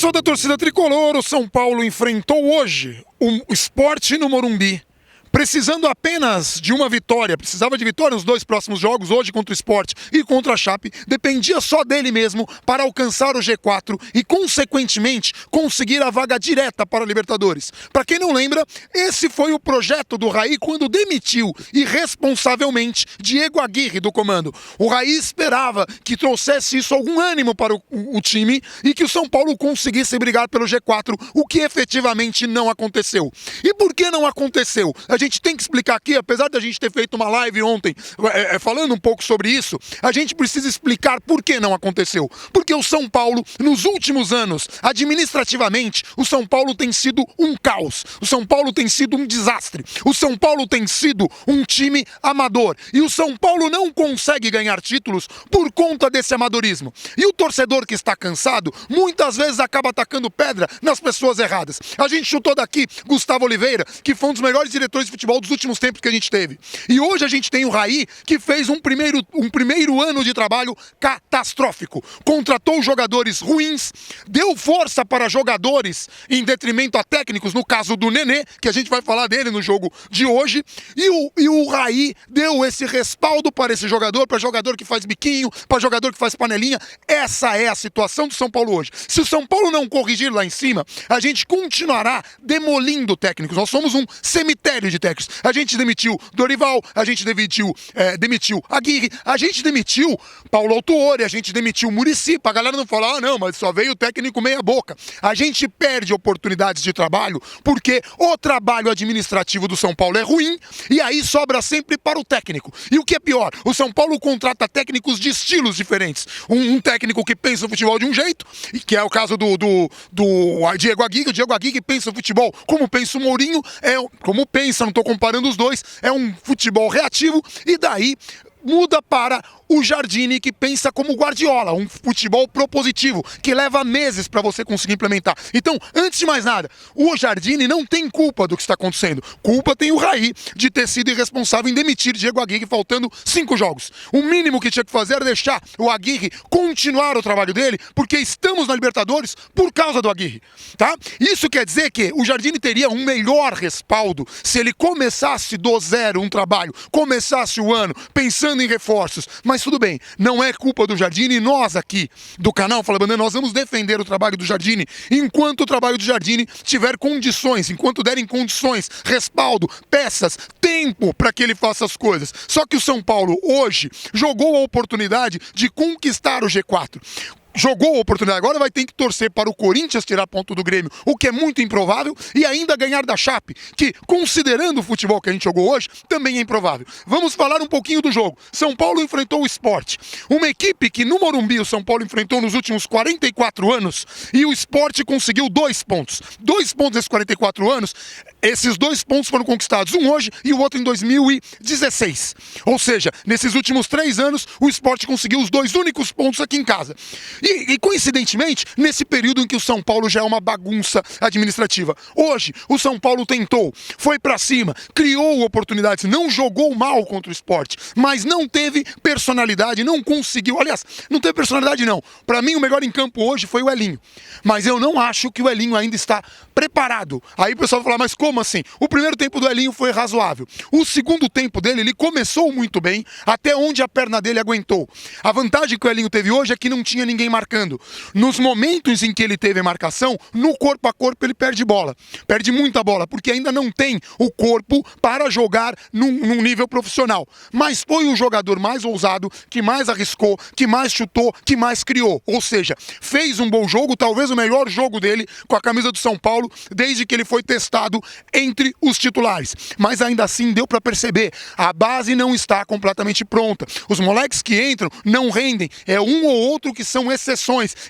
Pessoal da torcida tricolor, o São Paulo enfrentou hoje o Sport no Morumbi. Precisando apenas de uma vitória, precisava de vitória nos dois próximos jogos, hoje contra o Sport e contra a Chape, dependia só dele mesmo para alcançar o G4 e, consequentemente, conseguir a vaga direta para a Libertadores. Para quem não lembra, esse foi o projeto do Raí quando demitiu, irresponsavelmente, Diego Aguirre do comando. O Raí esperava que trouxesse isso algum ânimo para o time e que o São Paulo conseguisse brigar pelo G4, o que efetivamente não aconteceu. E por que não aconteceu? A gente tem que explicar aqui, apesar da gente ter feito uma live ontem falando um pouco sobre isso, a gente precisa explicar por que não aconteceu. Porque o São Paulo, nos últimos anos, administrativamente, o São Paulo tem sido um caos. O São Paulo tem sido um desastre. O São Paulo tem sido um time amador. E o São Paulo não consegue ganhar títulos por conta desse amadorismo. E o torcedor que está cansado, muitas vezes acaba atacando pedra nas pessoas erradas. A gente chutou daqui Gustavo Oliveira, que foi um dos melhores diretores de futebol dos últimos tempos que a gente teve. E hoje a gente tem o Raí, que fez um primeiro ano de trabalho catastrófico. Contratou jogadores ruins, deu força para jogadores em detrimento a técnicos, no caso do Nenê, que a gente vai falar dele no jogo de hoje, e o Raí deu esse respaldo para esse jogador, para jogador que faz biquinho, para jogador que faz panelinha. Essa é a situação do São Paulo hoje. Se o São Paulo não corrigir lá em cima, a gente continuará demolindo técnicos. Nós somos um cemitério de técnicos. A gente demitiu Dorival, a gente demitiu Aguirre, a gente demitiu Paulo Autuori, a gente demitiu Muricy, pra galera não falar, não, mas só veio o técnico meia boca. A gente perde oportunidades de trabalho porque o trabalho administrativo do São Paulo é ruim e aí sobra sempre para o técnico. E o que é pior, o São Paulo contrata técnicos de estilos diferentes. Um técnico que pensa o futebol de um jeito, que é o caso do Diego Aguirre. O Diego Aguirre pensa o futebol como pensa o Mourinho, como pensa, não estou comparando os dois, é um futebol reativo e daí muda para o Jardine, que pensa como Guardiola, um futebol propositivo, que leva meses para você conseguir implementar. Então, antes de mais nada, o Jardine não tem culpa do que está acontecendo. Culpa tem o Raí de ter sido irresponsável em demitir Diego Aguirre faltando 5 jogos. O mínimo que tinha que fazer era deixar o Aguirre continuar o trabalho dele, porque estamos na Libertadores por causa do Aguirre, tá? Isso quer dizer que o Jardine teria um melhor respaldo se ele começasse do zero um trabalho, começasse o ano pensando em reforços, mas tudo bem, não é culpa do Jardine e nós aqui do canal Fala Bandeira, nós vamos defender o trabalho do Jardine enquanto o trabalho do Jardine tiver condições, enquanto derem condições, respaldo, peças, tempo para que ele faça as coisas. Só que o São Paulo hoje jogou a oportunidade de conquistar o G4. Jogou a oportunidade, agora vai ter que torcer para o Corinthians tirar ponto do Grêmio, o que é muito improvável, e ainda ganhar da Chape, que, considerando o futebol que a gente jogou hoje, também é improvável. Vamos falar um pouquinho do jogo. São Paulo enfrentou o Sport, uma equipe que no Morumbi o São Paulo enfrentou nos últimos 44 anos, e o Sport conseguiu 2 pontos. 2 pontos nesses 44 anos, esses 2 pontos foram conquistados, um hoje e o outro em 2016. Ou seja, nesses últimos 3 anos, o Sport conseguiu os 2 únicos pontos aqui em casa. E coincidentemente, nesse período em que o São Paulo já é uma bagunça administrativa. Hoje, o São Paulo tentou, foi pra cima, criou oportunidades, não jogou mal contra o Sport, mas não teve personalidade, não conseguiu. Aliás, não teve personalidade não. Pra mim, o melhor em campo hoje foi o Elinho. Mas eu não acho que o Elinho ainda está preparado. Aí o pessoal vai falar, mas como assim? O primeiro tempo do Elinho foi razoável. O segundo tempo dele, ele começou muito bem, até onde a perna dele aguentou. A vantagem que o Elinho teve hoje é que não tinha ninguém marcando. Nos momentos em que ele teve marcação, no corpo a corpo ele perde bola. Perde muita bola, porque ainda não tem o corpo para jogar num nível profissional. Mas foi o jogador mais ousado, que mais arriscou, que mais chutou, que mais criou. Ou seja, fez um bom jogo, talvez o melhor jogo dele com a camisa do São Paulo, desde que ele foi testado entre os titulares. Mas ainda assim deu para perceber, a base não está completamente pronta. Os moleques que entram não rendem, é um ou outro que são exceções.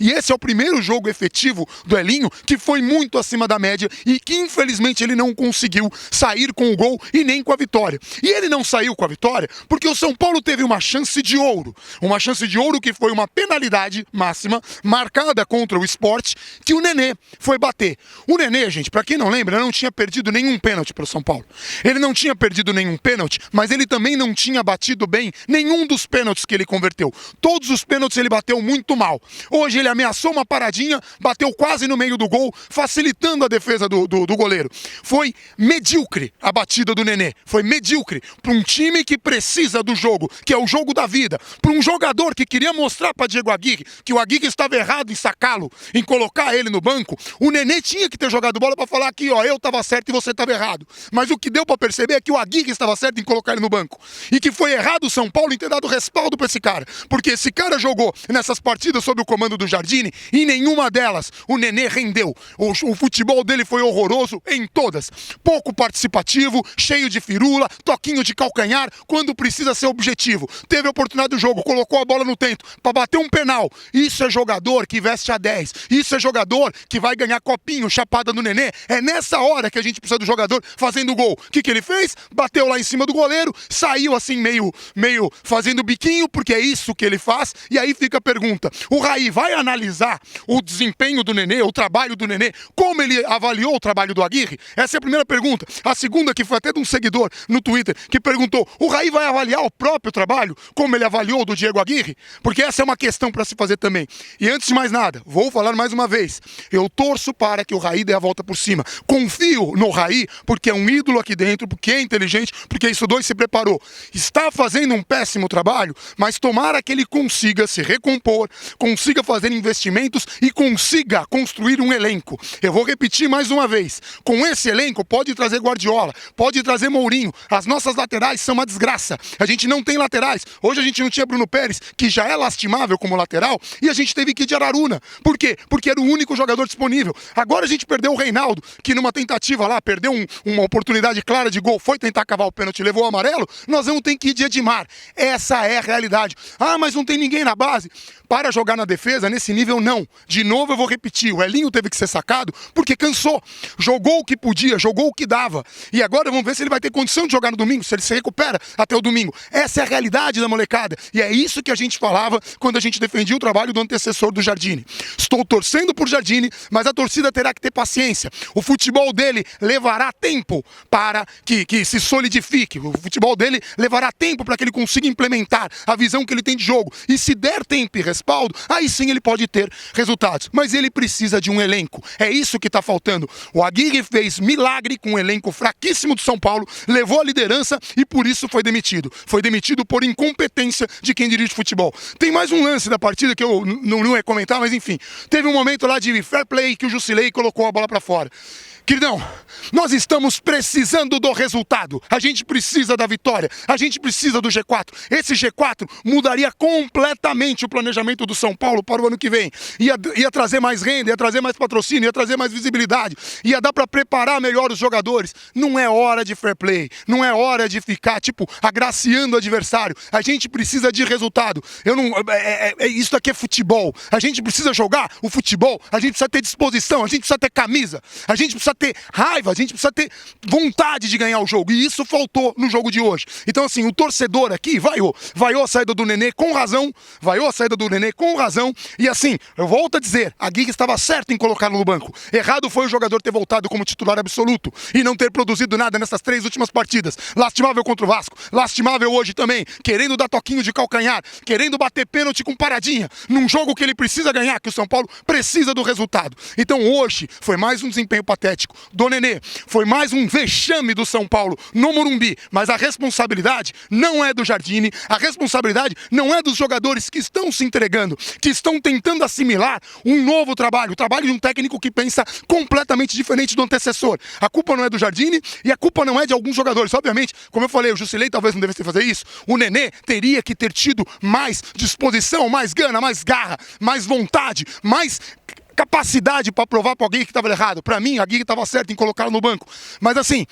E esse é o primeiro jogo efetivo do Elinho, que foi muito acima da média e que infelizmente ele não conseguiu sair com o gol e nem com a vitória. E ele não saiu com a vitória porque o São Paulo teve uma chance de ouro. Uma chance de ouro que foi uma penalidade máxima marcada contra o Sport, que o Nenê foi bater. O Nenê, gente, pra quem não lembra, não tinha perdido nenhum pênalti pro São Paulo. Ele não tinha perdido nenhum pênalti, mas ele também não tinha batido bem nenhum dos pênaltis que ele converteu. Todos os pênaltis ele bateu muito mal. lateral. Hoje ele ameaçou uma paradinha, bateu quase no meio do gol, facilitando a defesa do goleiro. Foi medíocre a batida do Nenê. Foi medíocre para um time que precisa do jogo, que é o jogo da vida. Para um jogador que queria mostrar para Diego Aguirre que o Aguirre estava errado em sacá-lo, em colocar ele no banco, o Nenê tinha que ter jogado bola para falar aqui, ó, eu estava certo e você estava errado. Mas o que deu para perceber é que o Aguirre estava certo em colocar ele no banco. E que foi errado o São Paulo em ter dado respaldo para esse cara. Porque esse cara jogou nessas partidas sob o comando do Jardine e em nenhuma delas o Nenê rendeu. O futebol dele foi horroroso em todas. Pouco participativo, cheio de firula, toquinho de calcanhar, quando precisa ser objetivo. Teve a oportunidade do jogo, colocou a bola no tento para bater um penal. Isso é jogador que veste a 10. Isso é jogador que vai ganhar copinho, chapada no Nenê. É nessa hora que a gente precisa do jogador fazendo gol. O que ele fez? Bateu lá em cima do goleiro, saiu assim meio fazendo biquinho, porque é isso que ele faz. E aí fica a pergunta, o Raí vai analisar o desempenho do Nenê, o trabalho do Nenê, como ele avaliou o trabalho do Aguirre? Essa é a primeira pergunta. A segunda, que foi até de um seguidor no Twitter, que perguntou, o Raí vai avaliar o próprio trabalho, como ele avaliou o do Diego Aguirre? Porque essa é uma questão para se fazer também. E antes de mais nada, vou falar mais uma vez, eu torço para que o Raí dê a volta por cima. Confio no Raí, porque é um ídolo aqui dentro, porque é inteligente, porque estudou e se preparou. Está fazendo um péssimo trabalho, mas tomara que ele consiga se recompor, consiga fazer investimentos e consiga construir um elenco. Eu vou repetir mais uma vez, com esse elenco pode trazer Guardiola, pode trazer Mourinho, as nossas laterais são uma desgraça, a gente não tem laterais, hoje a gente não tinha Bruno Pérez, que já é lastimável como lateral, e a gente teve que ir de Araruna. Por quê? Porque era o único jogador disponível. Agora a gente perdeu o Reinaldo, que numa tentativa lá, perdeu uma oportunidade clara de gol, foi tentar cavar o pênalti, levou o amarelo, nós vamos ter que ir de Edmar. Essa é a realidade. Ah, mas não tem ninguém na base. Para jogar na defesa, nesse nível, não. De novo eu vou repetir, o Elinho teve que ser sacado porque cansou. Jogou o que podia, jogou o que dava. E agora vamos ver se ele vai ter condição de jogar no domingo, se ele se recupera até o domingo. Essa é a realidade da molecada. E é isso que a gente falava quando a gente defendia o trabalho do antecessor do Jardine. Estou torcendo por Jardine, mas a torcida terá que ter paciência. O futebol dele levará tempo para que se solidifique. O futebol dele levará tempo para que ele consiga implementar a visão que ele tem de jogo. E se der tempo e respaldo, aí sim ele pode ter resultados. Mas ele precisa de um elenco. É isso que está faltando. O Aguirre fez milagre com um elenco fraquíssimo do São Paulo, levou a liderança e por isso foi demitido. Foi demitido por incompetência de quem dirige futebol. Tem mais um lance da partida que eu não ia comentar, mas enfim. Teve um momento lá de fair play que o Jusilei colocou a bola para fora. Queridão, nós estamos precisando do resultado. A gente precisa da vitória. A gente precisa do G4. Esse G4 mudaria completamente o planejamento do São Paulo para o ano que vem. Ia trazer mais renda, ia trazer mais patrocínio, ia trazer mais visibilidade. Ia dar para preparar melhor os jogadores. Não é hora de fair play. Não é hora de ficar, agraciando o adversário. A gente precisa de resultado. Isso aqui é futebol. A gente precisa jogar o futebol. A gente precisa ter disposição. A gente precisa ter camisa. A gente precisa ter raiva, a gente precisa ter vontade de ganhar o jogo, e isso faltou no jogo de hoje. Então assim, o torcedor aqui vaiou a saída do Nenê com razão, e assim, eu volto a dizer, a Aguirre estava certo em colocá-lo no banco. Errado foi o jogador ter voltado como titular absoluto e não ter produzido nada nessas 3 últimas partidas. Lastimável contra o Vasco, lastimável hoje também, querendo dar toquinho de calcanhar, querendo bater pênalti com paradinha, num jogo que ele precisa ganhar, que o São Paulo precisa do resultado. Então hoje foi mais um desempenho patético do Nenê, foi mais um vexame do São Paulo no Morumbi, mas a responsabilidade não é do Jardine, a responsabilidade não é dos jogadores que estão se entregando, que estão tentando assimilar um novo trabalho, o trabalho de um técnico que pensa completamente diferente do antecessor. A culpa não é do Jardine e a culpa não é de alguns jogadores. Obviamente, como eu falei, o Jusilei talvez não devesse fazer isso, o Nenê teria que ter tido mais disposição, mais gana, mais garra, mais vontade, mais capacidade para provar para alguém que estava errado. Para mim, a Aguirre estava certo em colocá-lo no banco. Mas assim,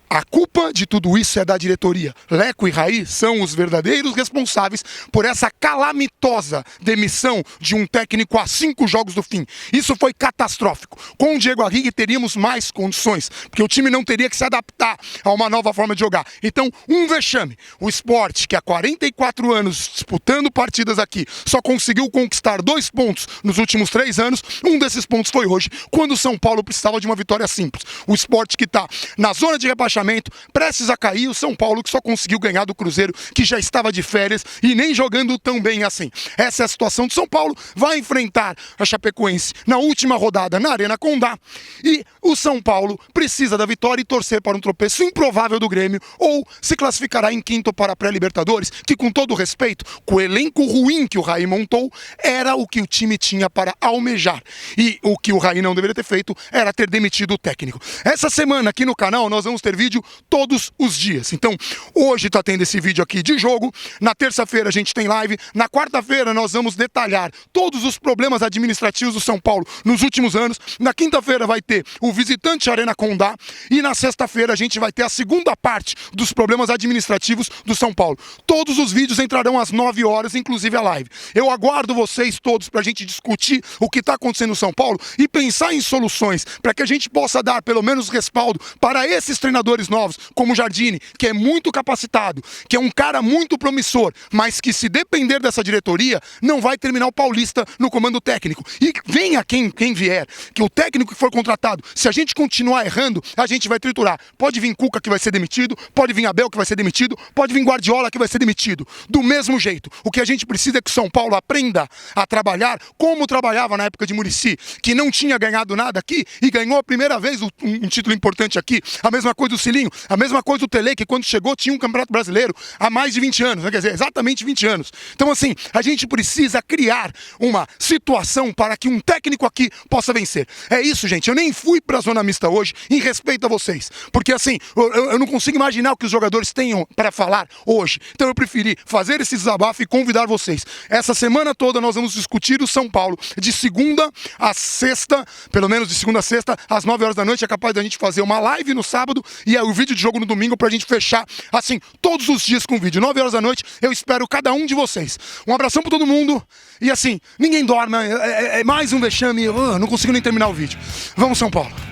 a culpa de tudo isso é da diretoria. Leco e Raí são os verdadeiros responsáveis por essa calamitosa demissão de um técnico a 5 jogos do fim. Isso foi catastrófico. Com o Diego Aguirre teríamos mais condições, porque o time não teria que se adaptar a uma nova forma de jogar. Então, um vexame. O Sport, que há 44 anos disputando partidas aqui, só conseguiu conquistar 2 pontos nos últimos 3 anos. Um desses pontos foi hoje, quando o São Paulo precisava de uma vitória simples. O Sport, que está na zona de rebaixamento, rebaixamento, prestes a cair, o São Paulo que só conseguiu ganhar do Cruzeiro, que já estava de férias e nem jogando tão bem assim. Essa é a situação do São Paulo, vai enfrentar a Chapecoense na última rodada na Arena Condá, e o São Paulo precisa da vitória e torcer para um tropeço improvável do Grêmio, ou se classificará em quinto para a pré-Libertadores, que com todo respeito, com o elenco ruim que o Raí montou, era o que o time tinha para almejar. E o que o Raí não deveria ter feito era ter demitido o técnico. Essa semana aqui no canal nós vamos ter vídeo todos os dias. Então, hoje está tendo esse vídeo aqui de jogo, na terça-feira a gente tem live, na quarta-feira nós vamos detalhar todos os problemas administrativos do São Paulo nos últimos anos, na quinta-feira vai ter o visitante Arena Condá e na sexta-feira a gente vai ter a segunda parte dos problemas administrativos do São Paulo. Todos os vídeos entrarão às 9 horas, inclusive a live. Eu aguardo vocês todos para a gente discutir o que está acontecendo no São Paulo e pensar em soluções para que a gente possa dar pelo menos respaldo para esses treinadores novos, como o Jardine, que é muito capacitado, que é um cara muito promissor, mas que se depender dessa diretoria, não vai terminar o Paulista no comando técnico. E venha quem vier, que o técnico que for contratado, se a gente continuar errando, a gente vai triturar. Pode vir Cuca que vai ser demitido, pode vir Abel que vai ser demitido, pode vir Guardiola que vai ser demitido. Do mesmo jeito. O que a gente precisa é que o São Paulo aprenda a trabalhar como trabalhava na época de Muricy, que não tinha ganhado nada aqui e ganhou a primeira vez um título importante aqui. A mesma coisa do Cilinho, a mesma coisa do Tele, que quando chegou tinha um Campeonato Brasileiro há mais de 20 anos, né? Quer dizer, exatamente 20 anos. Então assim, a gente precisa criar uma situação para que um técnico aqui possa vencer. É isso, gente. Eu nem fui pra zona mista hoje em respeito a vocês, porque assim, eu não consigo imaginar o que os jogadores tenham para falar hoje. Então eu preferi fazer esse desabafo e convidar vocês. Essa semana toda nós vamos discutir o São Paulo de segunda a sexta, pelo menos de segunda a sexta, às 9 horas da noite. É capaz da gente fazer uma live no sábado e o vídeo de jogo no domingo pra gente fechar, assim, todos os dias com vídeo. 9 horas da noite, eu espero cada um de vocês. Um abração pra todo mundo e assim, ninguém dorme, é mais um vexame, eu não consigo nem terminar o vídeo. Vamos, São Paulo!